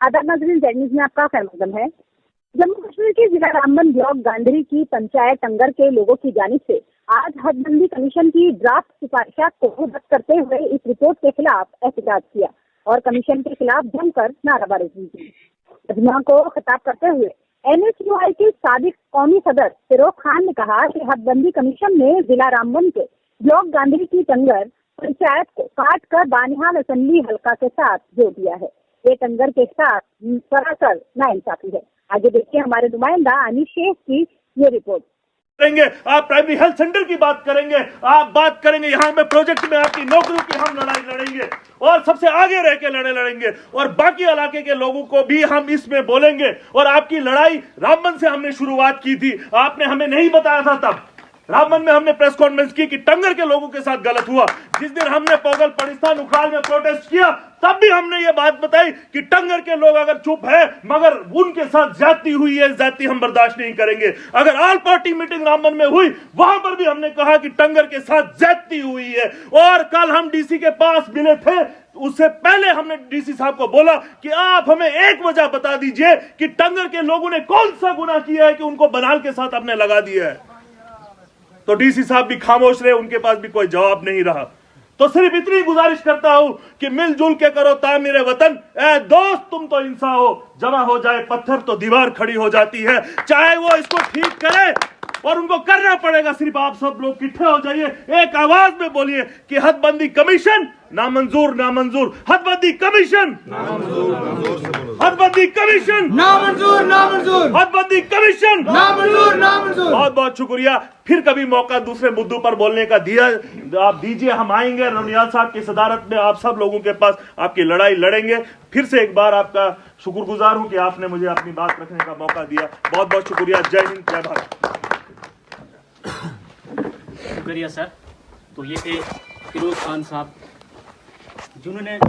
आदाब नाज़रीन, Z news में आपका खैरमकदम है। जम्मू कश्मीर के जिला रामबन ब्लॉक गांधरी की पंचायत टंगर के लोगों की जानिब से आज हदबंदी कमीशन की ड्राफ्ट सिफारिशात को रद्द करते हुए इस रिपोर्ट के खिलाफ एहतजाज किया और कमीशन के खिलाफ जमकर नाराबाजी की। मजमा को खिताब करते हुए NSUI के साबिक कौमी सदर फिरोज खान ने कहा कि हदबंदी कमीशन ने जिला रामबन के ब्लॉक गांधरी की टंगर पंचायत को काट कर बानिहाल असेंबली हल्का के साथ जोड़ दिया है। ये टंगर के साथ सरासर नाइंसाफी है। आगे देखिए हमारे नुमाइंदा अनिश शेख की ये रिपोर्ट। करेंगे आप प्राइमरी हेल्थ सेंटर की बात करेंगे, आप बात करेंगे यहाँ में प्रोजेक्ट में आपकी नौकरियों की हम लड़ाई लड़ेंगे और सबसे आगे रह के लड़ेंगे और बाकी इलाके के लोगों को भी हम इसमें बोलेंगे। और आपकी लड़ाई रामबन से हमने शुरुआत की थी, आपने हमें नहीं बताया था। तब रामबन में हमने प्रेस कॉन्फ्रेंस की कि टंगर के लोगों के साथ गलत हुआ। जिस दिन हमने पोगल परिस्थान उखाड़ में प्रोटेस्ट किया तब भी हमने ये बात बताई कि टंगर के लोग अगर चुप है मगर उनके साथ ज्यादती हुई है, ज्यादती हम बर्दाश्त नहीं करेंगे। अगर ऑल पार्टी मीटिंग रामबन में हुई वहां पर भी हमने कहा कि टंगर के साथ ज्यादती हुई है। और कल हम डीसी के पास मिले थे, उससे पहले हमने डीसी साहब को बोला कि आप हमें एक वजह बता दीजिए कि टंगर के लोगों ने कौन सा गुनाह किया है कि उनको बनाल के साथ आपने लगा दिया है। तो डीसी साहब भी खामोश रहे, उनके पास भी कोई जवाब नहीं रहा। तो सिर्फ इतनी गुजारिश करता हूं कि मिलजुल के करो तामीरे वतन। ए दोस्त, तुम तो इंसान हो, जमा हो जाए पत्थर तो दीवार खड़ी हो जाती है। चाहे वो इसको ठीक करे और उनको करना पड़ेगा, सिर्फ आप सब लोग इकट्ठे हो जाइए, एक आवाज में बोलिए कि हदबंदी कमीशन नामंजूर, नामंजूर, हदबंदी कमीशन नामंजूर, हदबंदी कमीशन नामंजूर, नामंजूर, हदबंदी कमीशन नामंजूर, नामंजूर। बहुत बहुत शुक्रिया। फिर कभी मौका दूसरे मुद्दों पर बोलने का आप दीजिए, हम आएंगे रनियाल साहब की सदारत में आप सब लोगों के पास आपकी लड़ाई लड़ेंगे। फिर से एक बार आपका शुक्रगुजार हूं कि आपने मुझे अपनी बात रखने का मौका दिया। बहुत बहुत शुक्रिया। जय हिंद, जय भारत। शुक्रिया सर। तो ये थे फिरोज खान साहब जिन्होंने